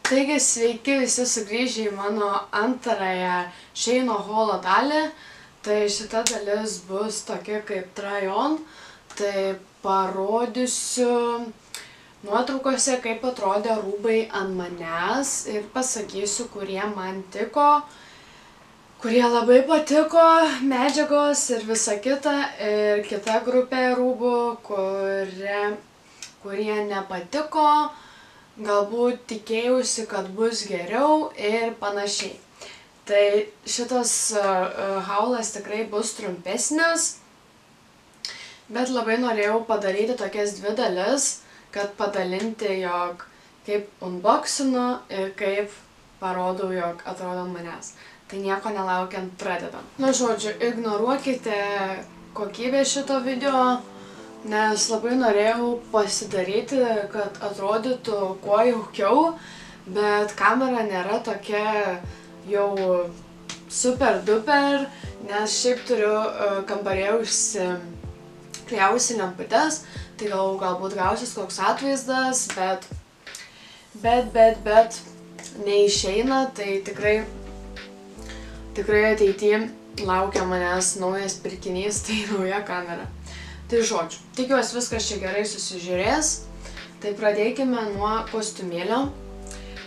Taigi sveiki visi sugrįžę į mano antrąją Sheino holo dalį. Tai šita dalis bus tokia kaip try on. Tai parodysiu nuotraukose, kaip atrodė rūbai ant manęs ir pasakysiu, kurie man tiko, kurie labai patiko, medžiagos ir visa kita. Ir kita grupė rūbų, kurie nepatiko. Galbūt tikėjausi, kad bus geriau ir panašiai. Tai šitas haulas tikrai bus trumpesnis, bet labai norėjau padaryti tokias dvi dalis, kad padalinti, jog kaip unboxinu ir kaip parodau, jog atrodo manęs. Tai nieko nelaukiant pradedam. Na žodžiu, ignoruokite kokybę šito video. Nes labai norėjau pasidaryti, kad atrodytų kuo jaukiau, bet kamera nėra tokia jau super duper, nes šiaip turiu kambarėje užsikliausi lemputes, tai galbūt gausis koks atvaizdas, bet neišeina, tai tikrai ateityje laukia manęs naujas pirkinys, tai nauja kamera. Tai žodžiu, tikiuosi viskas čia gerai susižiūrės. Tai pradėkime nuo kostiumėlio.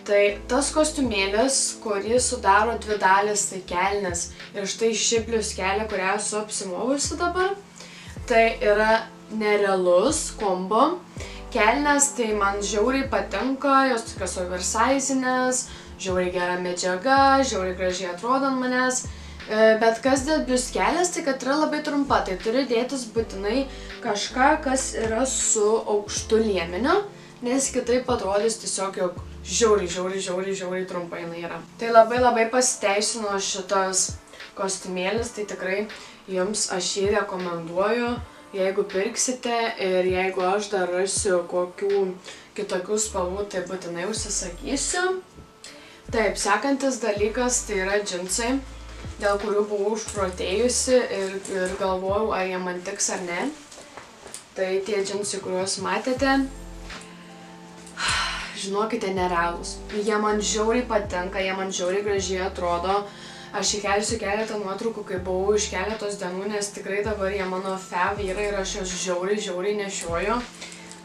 Tai tas kostiumėlis, kurį sudaro dvi dalis, tai kelnes ir štai ši pliuskelė, kurią esu apsimovusi dabar. Tai yra nerealus kombo. Kelnes tai man žiauriai patinka, jos tokios oversizinės, žiauriai gera medžiaga, žiauriai gražiai atrodo ant manęs. Bet kas dėl pliuskelės, tai kad yra labai trumpa, tai turi dėtis būtinai kažką, kas yra su aukštu liemeniu, nes kitaip atrodys tiesiog, jog žiauriai trumpa jinai yra. Tai labai pasiteisino šitas kostiumėlis, tai tikrai jums aš jį rekomenduoju, jeigu pirksite ir jeigu aš dar rasiu kokių kitokių spalvų, tai būtinai užsisakysiu. Taip, sekantis dalykas tai yra džinsai, dėl kurių buvau užprotėjusi ir galvojau, ar jie man tiks ar ne. Tai tie džinsai, kuriuos matėte, žinokite, nerealūs. Jie man žiauriai patinka, jie man žiauriai gražiai atrodo. Aš įkelsiu keletą nuotraukų, kai buvau iš keletos dienų, nes tikrai dabar jie mano fev yra ir aš juos žiauriai nešioju.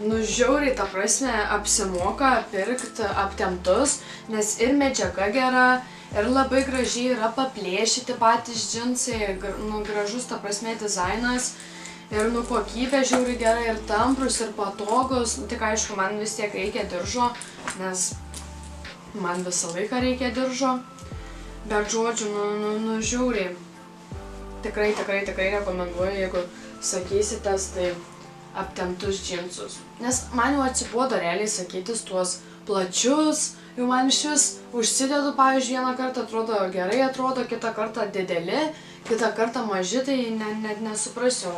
Nu žiauriai, ta prasme, apsimoka pirkti aptemptus, nes ir medžiaga gera, ir labai gražiai yra paplėšyti patys džinsai, nu gražus, ta prasme, dizainas, ir nu kokybė žiauriai gera, ir tamprus, ir patogus, nu tik aišku, man vis tiek reikia diržo, nes man visą laiką reikia diržo, bet žodžiu, nu žiauriai, tikrai rekomenduoju, jeigu sakysitės, tai aptemptus džinsus, nes man jau atsibodo realiai sakytis tuos plačius. Jau man šis užsidedu, pavyzdžiui, vieną kartą atrodo gerai, atrodo, kitą kartą dideli, kitą kartą maži, tai net nesuprasiu.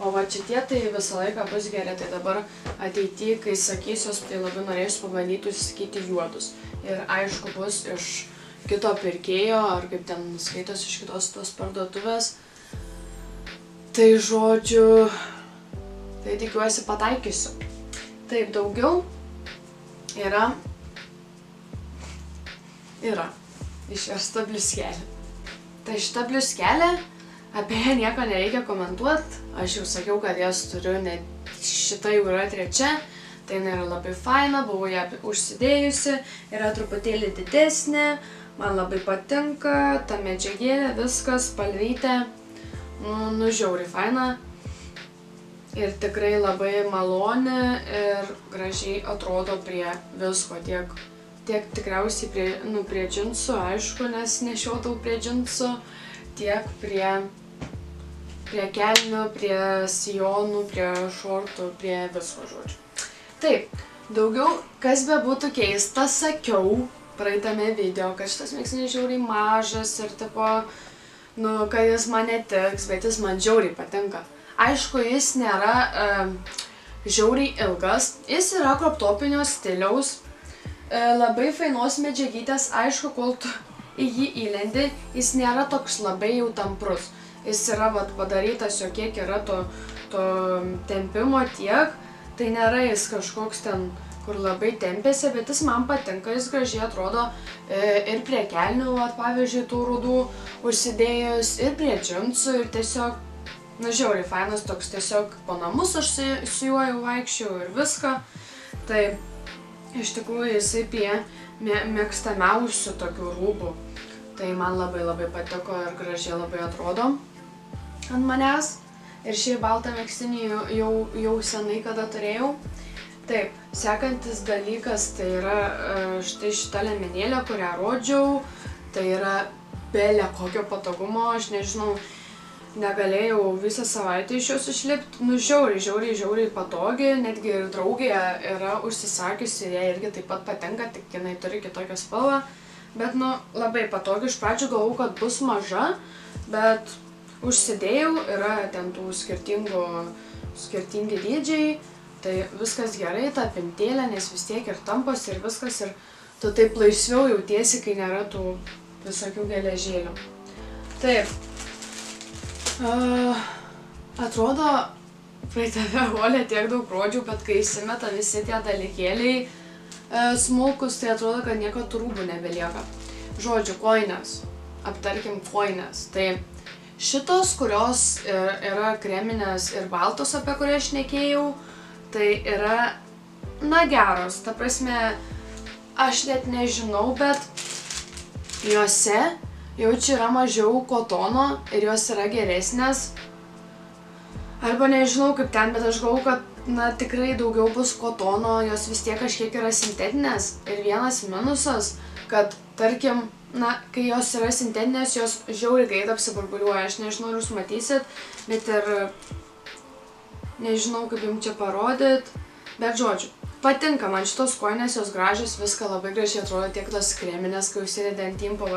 O va šitie tai visą laiką bus geri, tai dabar ateityje, kai sakysiuos, tai labai norėsiu pabandyti užsakyti juodus. Ir aišku, bus iš kito pirkėjo, ar kaip ten skaitos iš kitos tos parduotuvės. Tai žodžiu, tai tikiuosi pataikysiu. Taip, daugiau yra išversta pliuskelė. Tai šita pliuskelė, apie ją nieko nereikia komentuoti. Aš jau sakiau, kad jas turiu, net šita jau yra trečia. Tai jinai yra labai faina, buvau ją užsidėjusi, yra truputėlį didesnė, man labai patinka, ta medžiagėlė, viskas, spalvytė, nu žiauriai faina. Ir tikrai labai maloni ir gražiai atrodo prie visko, tiek tikriausiai prie džinsų, aišku, nes nešiodavau prie džinsų, tiek prie kelnių, prie sijonų, prie šortų, prie visko, žodžiu. Taip, daugiau, kas bebūtų keista, sakiau praeitame video, kad šitas megztinis žiauriai mažas ir tipo, kad jis man netiks, bet jis man žiauriai patinka. Aišku, jis nėra žiauriai ilgas, jis yra crop topinio stiliaus, labai fainos medžiagytės, aišku, kol tu į jį įlendi, jis nėra toks labai jau tamprus. Jis yra padarytas, jo kiek yra to tempimo tiek, tai nėra jis kažkoks ten kur labai tempėsi, bet jis man patinka, jis gražiai atrodo ir prie kelnių, pavyzdžiui, tų rudų užsidėjus, ir prie džinsų, ir tiesiog, žiauriai fainas toks, tiesiog po namus aš su juo jau vaikščiau ir viską. Tai iš tikrųjų jisai prie mėgstamiausių tokių rūbų. Tai man labai patiko ir gražiai labai atrodo ant manęs. Ir šį baltą megztinį jau senai kada turėjau. Taip, sekantis dalykas tai yra štai šita liemenėlė, kurią rodžiau. Tai yra belė kokio patogumo, aš nežinau, negalėjau visą savaitę iš jos išlipti. Žiauriai patogi, netgi ir draugė yra užsisakiusi, jai irgi taip pat patinka, tik jinai turi kitokią spalvą. Bet, labai patogi, iš pradžių galvojau, kad bus maža, bet užsidėjau, yra ten tų skirtingi dydžiai, tai viskas gerai, ta pintėlė, nes vis tiek ir tampos ir viskas, ir tu taip laisviau jautiesi, kai nėra tų visokių geležėlių. Taip, atrodo, praeitame hole tiek daug rodžiau, bet kai įsimeta visi tie dalykėliai smulkus, tai atrodo, kad nieko tų rūbų nebelieka. Žodžiu, kojinės, aptarkim kojinės. Tai šitos, kurios yra kreminės ir baltos, apie kurią aš šnekėjau, tai yra, geros. Ta prasme, aš net nežinau, bet juose jaučiu yra mažiau kotono ir jos yra geresnės. Arba nežinau kaip ten, bet aš galvoju, kad tikrai daugiau bus kotono, jos vis tiek kažkiek yra sintetinės. Ir vienas minusas, kad tarkim, kai jos yra sintetinės, jos žiauriai greit apsiburbuliuoja. Aš nežinau, ar jūs matysit, bet ir nežinau, kaip jums čia parodyt. Bet žodžiu, patinka man šitos kojinės, jos gražios, viską labai gražiai atrodo, tiek tos kreminės, kai užsidedi ant timpo,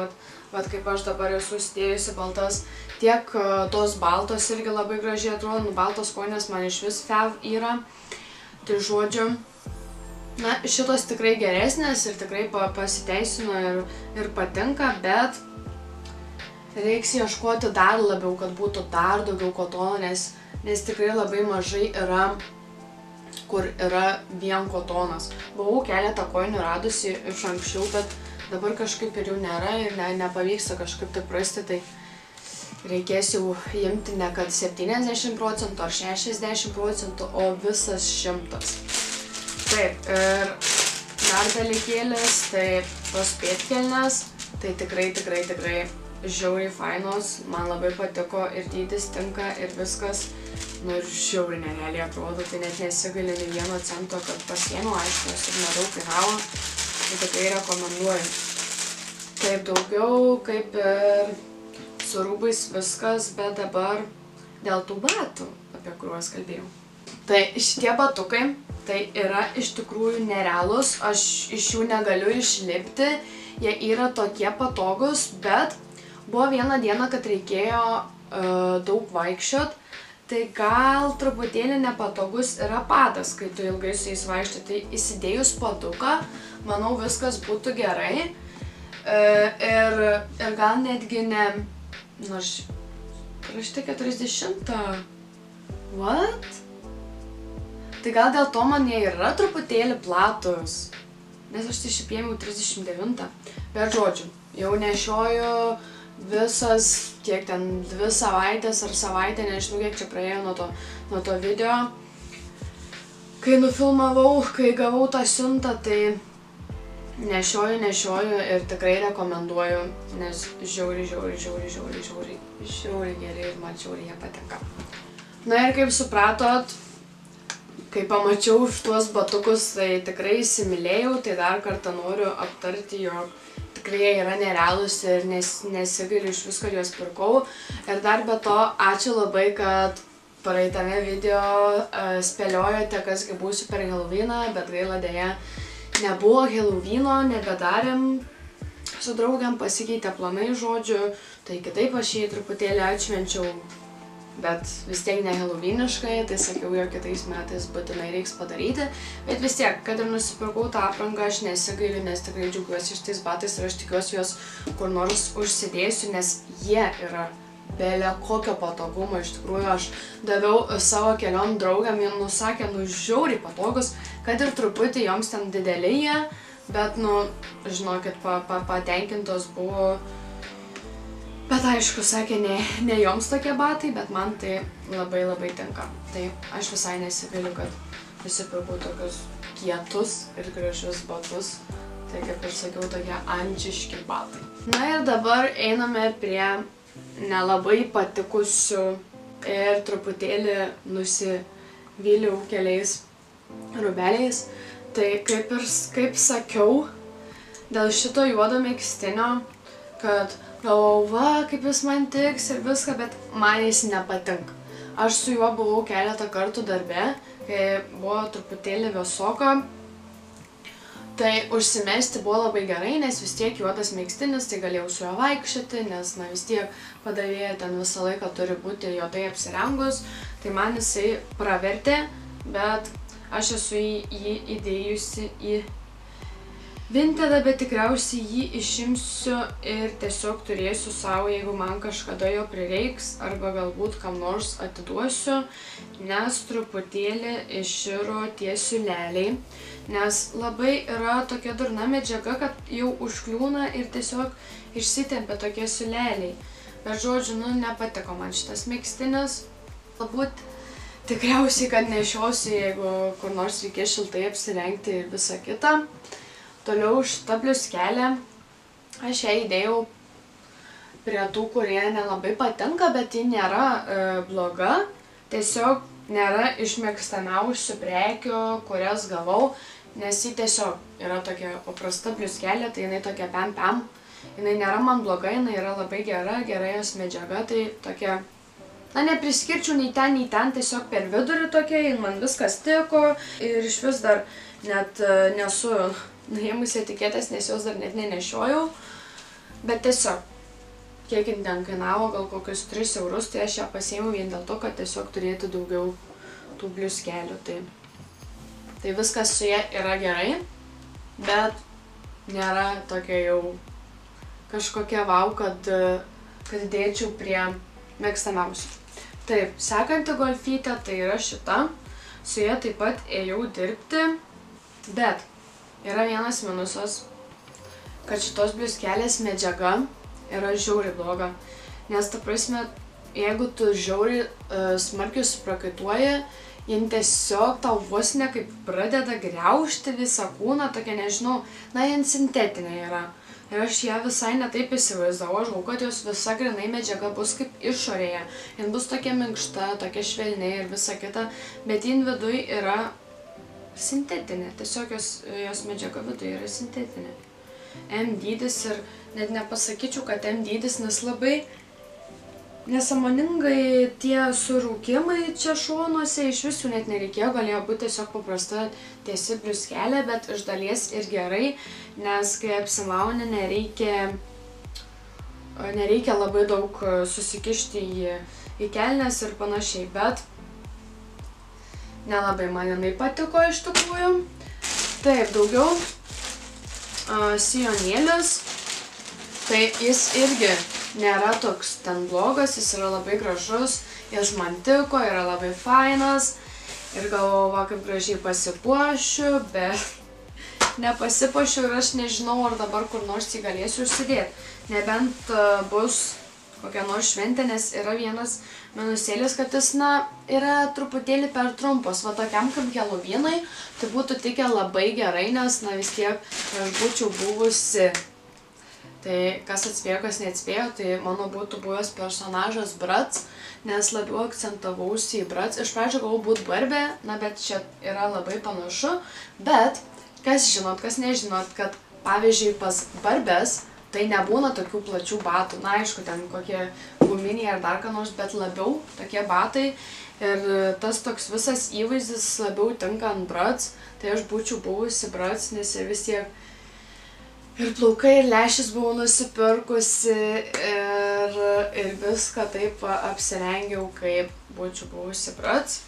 vat kaip aš dabar esu užsidėjusi baltas, tiek tos baltos irgi labai gražiai atrodo, baltos kojinės man iš vis fev yra. Tai žodžiu, šitos tikrai geresnės ir tikrai pasiteisino ir patinka, bet reiks ieškoti dar labiau, kad būtų dar daugiau kotono, nes tikrai labai mažai yra, kur yra vien kotonas. Buvau keletą kojinių radusi iš anksčiau, bet dabar kažkaip ir jų nėra ir nepavyksta kažkaip tai prasti, tai reikės jau imti ne kad 70% ar 60%, o visas 100%. Taip, ir dar dalykėlis, tai tos pėdkelnės, tai tikrai žiauriai fainos, man labai patiko ir dydis tinka ir viskas, ir žiauriai nerealiai atrodo, tai net nesigailiu nei vieno cento, kad pasiėmiau, aišku, jos ir nedaug kainavo, tai tikrai rekomenduoju. Taip, daugiau kaip ir su rūbais viskas, bet dabar dėl tų batų, apie kuriuos kalbėjau. Tai šitie batukai, tai yra iš tikrųjų nerealūs, aš iš jų negaliu išlipti, jie yra tokie patogus, bet buvo vieną dieną, kad reikėjo daug vaikščiot, tai gal truputėlį nepatogus yra padas, kai tu ilgai su jais vaikščioti, tai įsidėjus paduką, manau viskas būtų gerai ir gal netgi ne, nors rašte 40. What? Tai gal dėl to man jie yra truputėlį platus, nes aš tai šiaip ėmiau 39. Bet žodžiu, jau nešioju visas, kiek ten 2 savaitės ar savaitę, nežinau kiek čia praėjo nuo to video. Kai nufilmavau, kai gavau tą siuntą, tai nešioju ir tikrai rekomenduoju, nes žiauriai geri ir man žiauriai jie patinka. Na ir kaip supratot, kai pamačiau tuos batukus, tai tikrai įsimylėjau, tai dar kartą noriu aptarti, jog tikrai jie yra nerealūs ir nesigailiu iš visko, kad juos pirkau. Ir dar be to, ačiū labai, kad praeitame video spėliojote, kasgi būsiu per Halloweeną, bet gaila dėja nebuvo Halloweeno, nebedarėm su draugiam, pasikeitė planai, žodžiu, tai kitaip aš jį truputėlį atšvenčiau, bet vis tiek ne halloweeniškai, tai sakiau, jog kitais metais būtinai reiks padaryti, bet vis tiek, kad ir nusipirkau tą aprangą, aš nesigailiu, nes tikrai džiaugiuosi šitais batais ir aš tikiuosi juos kur nors užsidėsiu, nes jie yra belė kokio patogumo. Iš tikrųjų, aš daviau savo keliom draugėm, jie nusakė, žiauriai patogus, kad ir truputį joms ten dideli jie, bet, žinokit, patenkintos buvo. Bet aišku, sakė, ne joms tokie batai, bet man tai labai labai tinka. Tai aš visai nesiviliu, kad nusipirkau tokius kietus ir gražius batus. Tai kaip ir sakiau, tokie ančiški batai. Na ir dabar einame prie nelabai patikusių ir truputėlį nusivyliau keliais rūbeliais. Tai kaip sakiau, dėl šito juodo megztinio, kad galvoju, kaip jis man tiks ir viską, bet man jis nepatinka. Aš su juo buvau keletą kartų darbe, kai buvo truputėlį vėsoka. Tai užsimesti buvo labai gerai, nes vis tiek juodas megztinis, tai galėjau su juo vaikščioti, nes vis tiek padavėja ten visą laiką turi būti juodai apsirengus. Tai man jisai pravertė, bet aš esu jį įdėjusi į Vintedą, bet tikriausiai jį išimsiu ir tiesiog turėsiu savo, jeigu man kažkada jo prireiks, arba galbūt kam nors atiduosiu, nes truputėlį iširo tie siūleliai, nes labai yra tokia durna medžiaga, kad jau užkliūna ir tiesiog išsitempia tokie siūleliai. Bet žodžiu, nepatiko man šitas megztinis. Galbūt tikriausiai, kad nešiosiu, jeigu kur nors reikės šiltai apsirengti ir visą kitą. Toliau šitą bliuskelę, aš ją įdėjau prie tų, kurie nelabai patinka, bet ji nėra bloga. Tiesiog nėra iš mėgstamiausių prekių, kurias gavau, nes ji tiesiog yra tokia paprasta bliuskelė, tai jinai tokia pem. Jinai nėra man bloga, jinai yra labai gera jos medžiaga, tai tokia, nepriskirčiau nei ten, tiesiog per vidurį tokia, man viskas tiko ir iš vis dar net nesu nuėmusi etiketės, nes jos dar net nenešiojau, bet tiesiog, kiek jin ten kainavo, gal kokius 3 eurus, tai aš ją pasiėmiau vien dėl to, kad tiesiog turėtų daugiau tų bliuskelių. Tai viskas su ja yra gerai, bet nėra tokia jau kažkokia vau, kad dėčiau prie mėgstamiausių. Taip, sekanti golfytė tai yra šita, su ja taip pat ėjau dirbti, bet yra vienas minusas, kad šitos bliuskelės medžiaga yra žiauriai bloga, nes ta prasme, jeigu tu žiauriai smarkiai suprakaituoji, jin tiesiog tau vos ne kaip pradeda griaužti visą kūną, tokia nežinau, jin sintetinė yra. Ir aš ją visai netaip įsivaizdavau, aš galvoju, kad jos visa grinai medžiaga bus kaip išorėje, jin bus tokia minkšta, tokia švelni ir visa kita, bet jin viduj yra sintetinė, tiesiog jos medžiaga viduje yra sintetinė. M dydis ir net nepasakyčiau, kad M dydis, nes labai nesąmoningai tie surūkimai čia šonuose, iš visų net nereikėjo, galėjo būti tiesiog paprasta tiesi bliuskelė, bet iš dalies ir gerai, nes kai apsimauni nereikia labai daug susikišti į kelnes ir panašiai, bet nelabai man jinai patiko iš tikrųjų. Taip, daugiau sijonėlis, tai jis irgi nėra toks ten blogas, jis yra labai gražus, jis man tiko, yra labai fainas ir galvoju, kaip gražiai pasipuošiu, bet nepasipuošiu ir aš nežinau, ar dabar kur nors jį galėsiu užsidėti. Nebent bus kokia nors šventė, nes yra vienas minusėlis, kad jis, yra truputėlį per trumpas. Va tokiam kaip Halloweenai, tai būtų tikę labai gerai, nes, vis tiek aš būčiau buvusi. Tai kas atspėjo, kas neatspėjo, tai mano būtų buvęs personažas Bratz, nes labiau akcentavausi į Bratz. Iš pradžio galvoju būt Barbė, bet čia yra labai panašu. Bet, kas žinot, kas nežinot, kad pavyzdžiui pas Barbės, tai nebūna tokių plačių batų. Aišku, ten kokie guminiai ar dar ką nors, bet labiau tokie batai. Ir tas toks visas įvaizdis labiau tinka ant Bratz. Tai aš būčiau buvusi Bratz, nes ir vis tiek ir plaukai, ir lęšis buvau nusipirkusi, ir viską taip apsirengiau, kaip būčiau buvusi Bratz.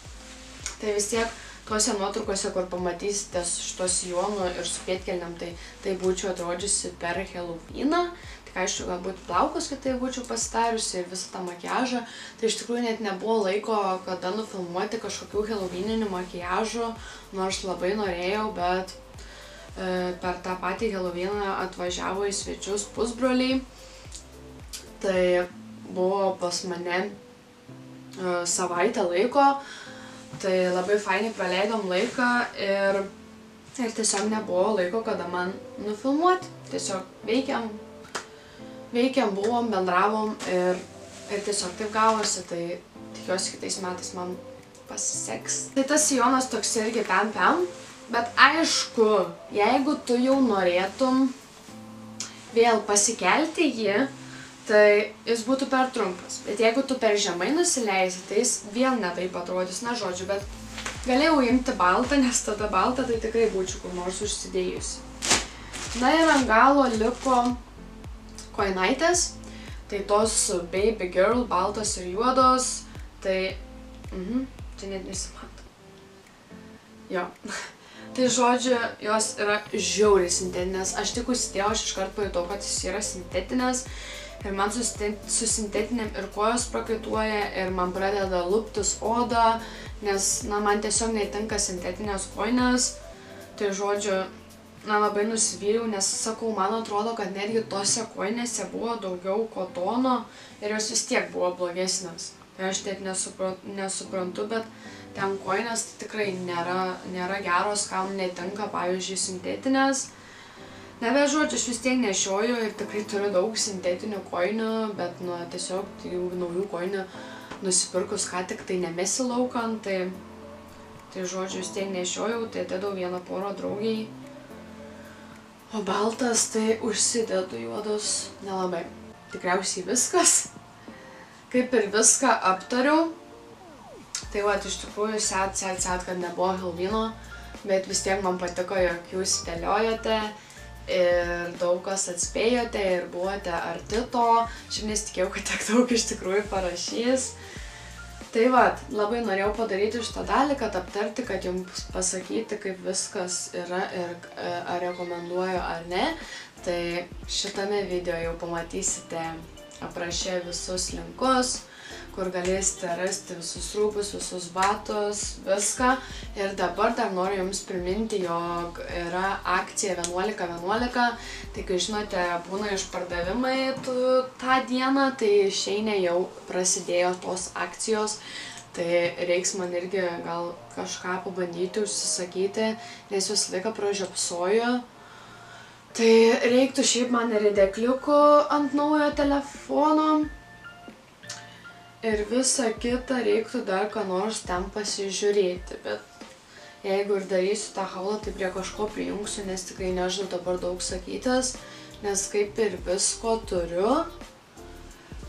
Tai vis tiek tuose nuotraukose, kur pamatysite su šito sijonu ir su pėdkelnėm, tai būčiau atrodžiusi per Halloweeną. Tik aišku, galbūt plaukus kitai būčiau pasidariusi ir visą tą makiažą. Tai iš tikrųjų net nebuvo laiko, kada nufilmuoti kažkokių halloweeninių makiažų, nors labai norėjau, bet per tą patį Halloweeną atvažiavo į svečius pusbroliai. Tai buvo pas mane savaitę laiko, tai labai fainai praleidom laiką ir tiesiog nebuvo laiko, kada man nufilmuoti. Tiesiog veikiam, buvom, bendravom ir tiesiog taip gavosi, tai tikiuosi kitais metais man pasiseks. Tai tas sijonas toks irgi pem, bet aišku, jeigu tu jau norėtum vėl pasikelti jį, tai jis būtų per trumpas. Bet jeigu tu per žemai nusileisi, tai jis vėl ne taip atrodys, na žodžiu, bet galėjau imti baltą, nes tada baltą tai tikrai būčiau kur nors užsidėjusi. Na ir ant galo liko kojinaitės, tai tos Baby Girl, baltos ir juodos, tai, čia net nesimato. Jo. Tai žodžiu, jos yra žiauriai sintetinės. Aš tik užsidėjau, aš iškart pajutau, kad jis yra sintetinės. Ir man su sintetiniam ir kojos prakaituoja, ir man pradeda luptis oda, nes, na, man tiesiog netinka sintetinės kojinės. Tai žodžiu, na, labai nusivyliau, nes, sakau, man atrodo, kad netgi tose kojinėse buvo daugiau kotono ir jos vis tiek buvo blogesnės. Tai aš taip nesuprantu, bet ten kojinės tai tikrai nėra geros, kam netinka, pavyzdžiui, sintetinės. Ne, bet žodžiu, aš vis tiek nešioju ir tikrai turiu daug sintetinių kojinių, bet, nu, tiesiog jau naujų kojinių nusipirkus ką tik tai nemesi laukan, tai žodžiu, vis tiek nešiojau, tai atidau vieną porą draugiai. O baltas, tai užsidedu, juodus nelabai. Tikriausiai viskas. Kaip ir viską aptariau. Tai va, iš tikrųjų, sėt, kad nebuvo Halloweeno, bet vis tiek man patiko, jog jūs dėliojate. Ir daug kas atspėjote ir buvote arti to. Šiaip nesitikėjau, kad tiek daug iš tikrųjų parašys. Tai va, labai norėjau padaryti šitą dalį, kad aptarti, kad jums pasakyti, kaip viskas yra ir ar rekomenduoju ar ne. Tai šitame video jau pamatysite aprašę visus linkus, kur galėsite rasti visus rūbus, visus batus, viską. Ir dabar dar noriu jums priminti, jog yra akcija 11.11. Tai kai žinote, būna išpardavimai tą dieną, tai išeine jau prasidėjo tos akcijos. Tai reiks man irgi gal kažką pabandyti užsisakyti, nes visą laiką pražiopsoju. Tai reiktų šiaip man ir dėkliukų ant naujo telefono. Ir visą kitą reiktų dar ką nors ten pasižiūrėti, bet jeigu ir darysiu tą haulą, tai prie kažko prijungsiu, nes tikrai nežinau dabar daug sakytis, nes kaip ir visko turiu,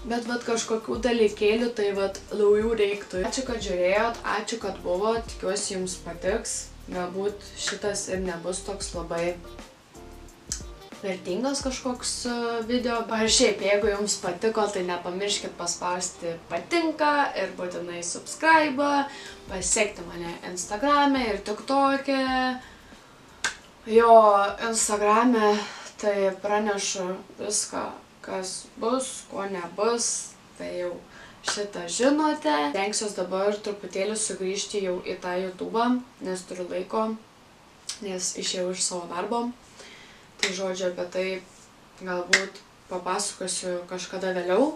bet kažkokių dalykėlių tai naujų reiktų. Ačiū, kad žiūrėjot, ačiū, kad buvot, tikiuosi jums patiks, galbūt šitas ir nebus toks labai vertingas kažkoks video. Ar šiaip, jeigu jums patiko, tai nepamirškit paspausti patinka ir būtinai subscribe, pasiekti mane Instagrame ir TikTok'e. Jo, Instagrame tai pranešu viską, kas bus, ko nebus, tai jau šitą žinote. Stengsiuos dabar truputėlį sugrįžti jau į tą YouTube'ą, nes turiu laiko, nes išėjau iš savo darbo. Tai žodžiu, apie tai galbūt papasakosiu kažkada vėliau,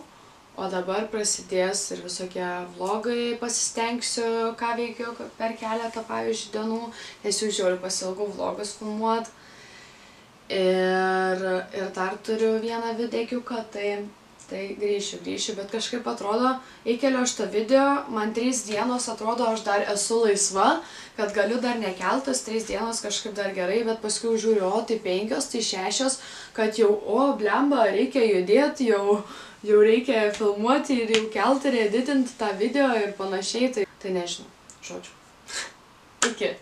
o dabar prasidės ir visokie vlogai, pasistengsiu, ką veikiu per keletą, pavyzdžiui, dienų, nes jau žiauriai pasiilgau vlogus filmuot. Ir dar turiu vieną videkiuką, tai grįšiu, bet kažkaip atrodo, įkeliu aš tą video, man 3 dienos atrodo, aš dar esu laisva, kad galiu dar nekeltas, 3 dienos kažkaip dar gerai, bet paskui žiūriu, o tai 5, tai 6, kad jau, blemba, reikia judėti, jau reikia filmuoti ir jau kelti ir editinti tą video ir panašiai, tai nežinau, žodžiu. Iki.